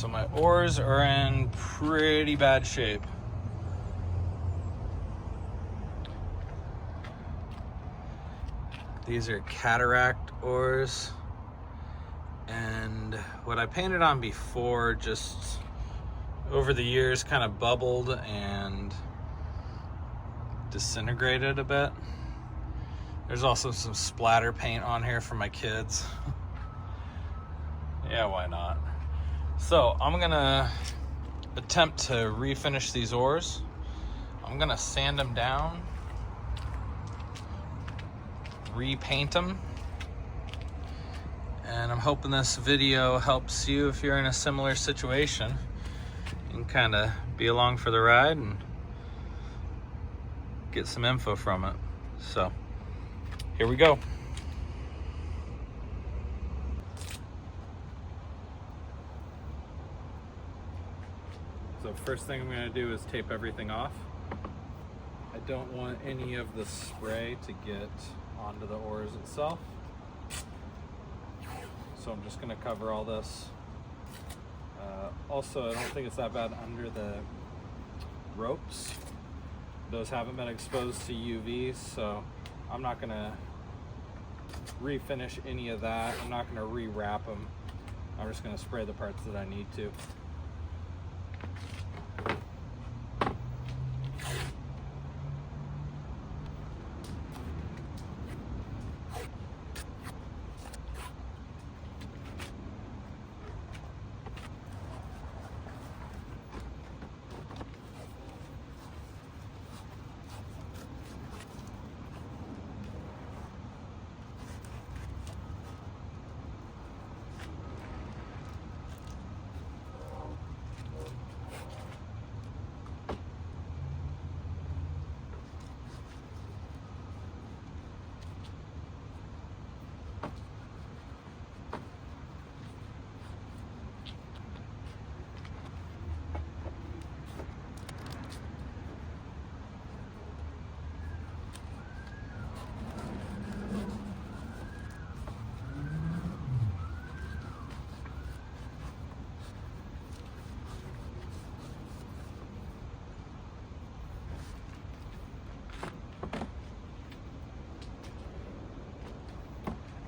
So my oars are in pretty bad shape. These are Cataract oars. And what I painted on before just over the years kind of bubbled and disintegrated a bit. There's also some splatter paint on here for my kids. Yeah, why not? So I'm gonna attempt to refinish these oars. I'm gonna sand them down, repaint them, and I'm hoping this video helps you if you're in a similar situation. You can kind of be along for the ride and get some info from it. So here we go. So first thing I'm going to do is tape everything off. I don't want any of the spray to get onto the oars itself. So I'm just going to cover all this. Also, I don't think it's that bad under the ropes. Those haven't been exposed to UV, so I'm not going to refinish any of that. I'm not going to rewrap them. I'm just going to spray the parts that I need to.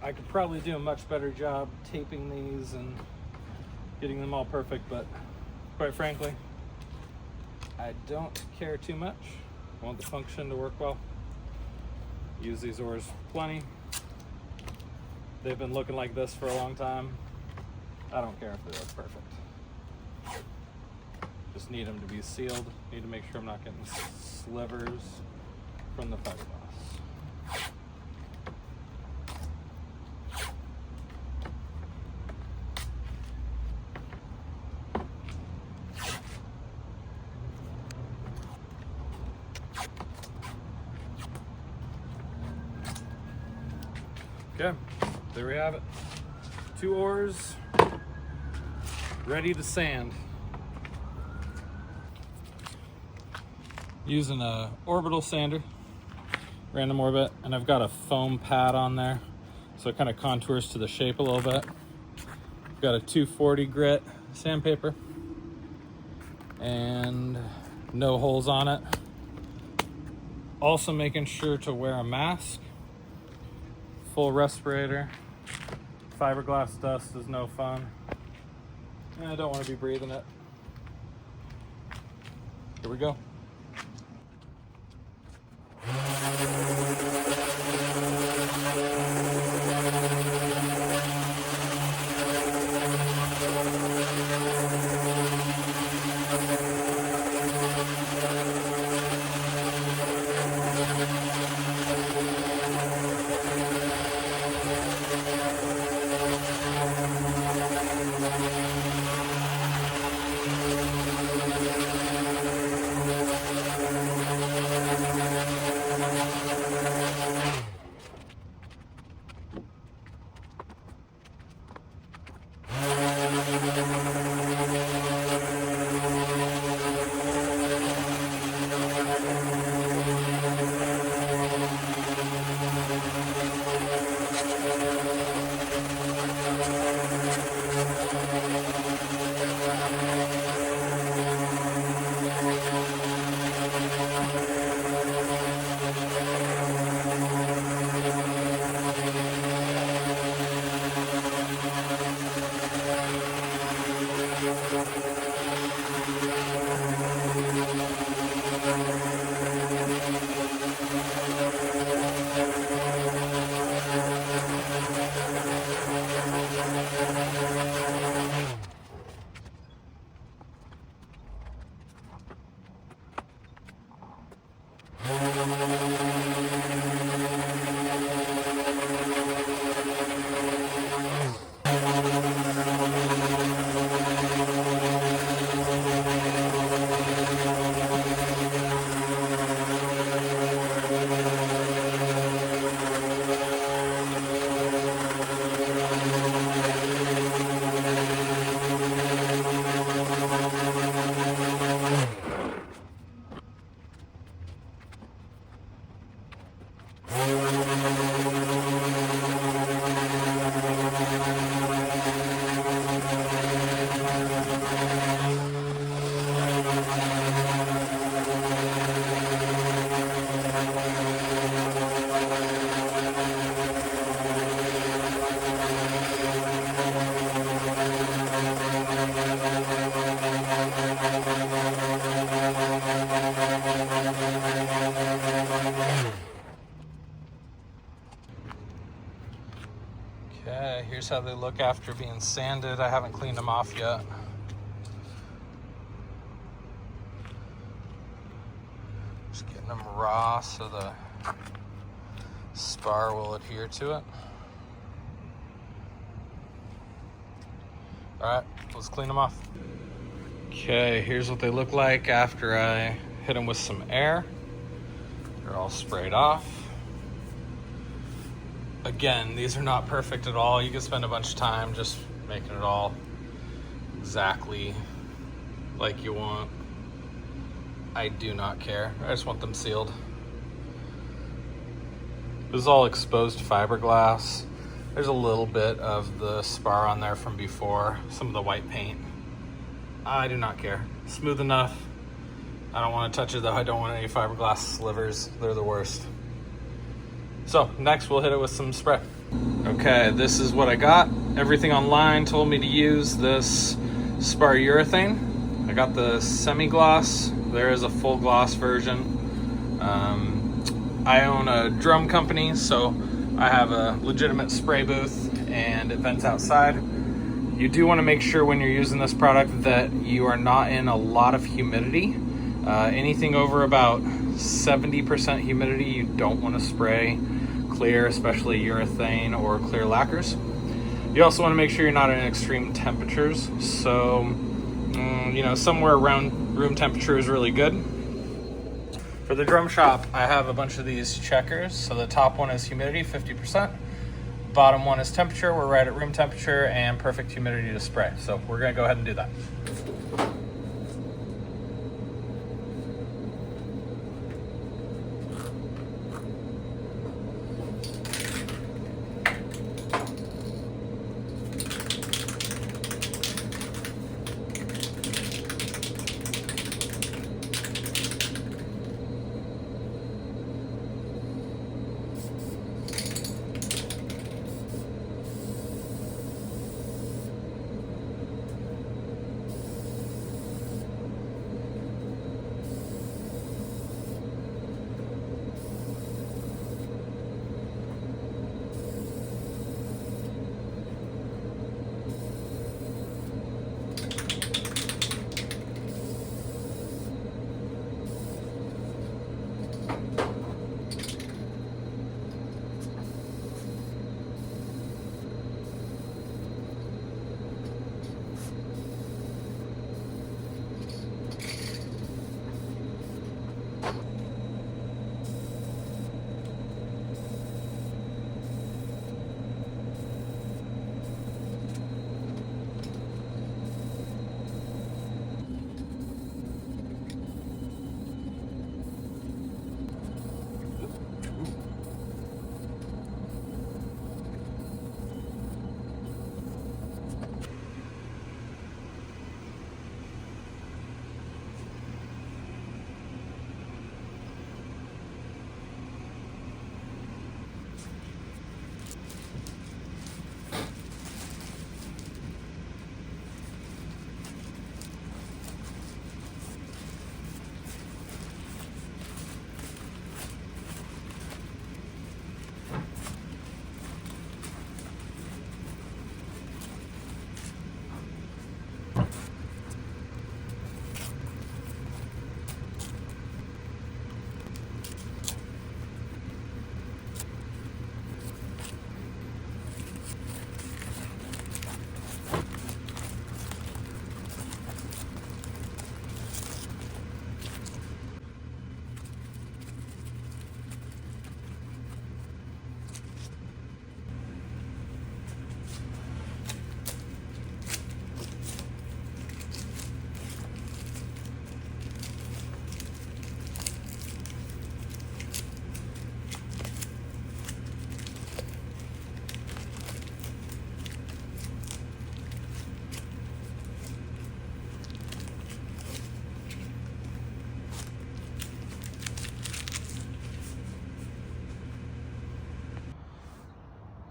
I could probably do a much better job taping these and getting them all perfect, but quite frankly, I don't care too much. I want the function to work well. Use these oars plenty. They've been looking like this for a long time. I don't care if they look perfect. Just need them to be sealed. Need to make sure I'm not getting slivers from the fiberglass. Okay, there we have it. 2 oars, ready to sand. Using a orbital sander, random orbit, and I've got a foam pad on there, so it kind of contours to the shape a little bit. Got a 240 grit sandpaper, and no holes on it. Also making sure to wear a mask. Full respirator. Fiberglass dust is no fun. And I don't want to be breathing it. Here we go. how they look after being sanded. I haven't cleaned them off yet. Just getting them raw so the spar will adhere to it. All right, let's clean them off. Okay, here's what they look like after I hit them with some air. They're all sprayed off. Again, these are not perfect at all. You can spend a bunch of time just making it all exactly like you want. I do not care. I just want them sealed. This is all exposed fiberglass. There's a little bit of the spar on there from before, some of the white paint. I do not care. Smooth enough. I don't want to touch it though. I don't want any fiberglass slivers. They're the worst. So next we'll hit it with some spray. Okay, this is what I got. Everything online told me to use this spar urethane. I got the semi-gloss. There is a full gloss version. I own a drum company, so I have a legitimate spray booth and it vents outside. You do want to make sure when you're using this product that you are not in a lot of humidity. Anything over about 70% humidity, you don't want to spray clear, especially urethane or clear lacquers. You also want to make sure you're not in extreme temperatures. So, you know, somewhere around room temperature is really good. For the drum shop, I have a bunch of these checkers. So the top one is humidity, 50%. Bottom one is temperature. We're right at room temperature and perfect humidity to spray. So we're gonna go ahead and do that.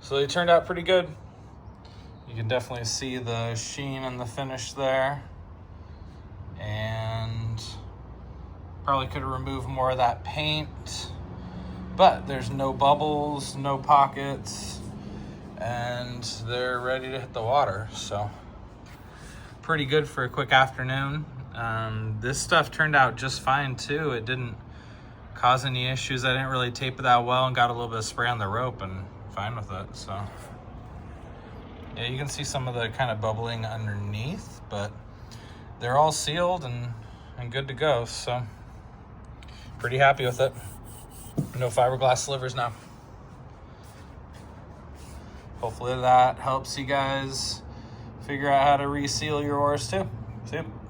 So they turned out pretty good. You can definitely see the sheen and the finish there. And probably could have removed more of that paint, but there's no bubbles, no pockets, and they're ready to hit the water. So pretty good for a quick afternoon. This stuff turned out just fine too. It didn't cause any issues. I didn't really tape it that well and got a little bit of spray on the rope and fine with it. So yeah, you can see some of the kind of bubbling underneath, but they're all sealed and good to go. So pretty happy with it. No fiberglass slivers now. Hopefully that helps you guys figure out how to reseal your oars too. See you.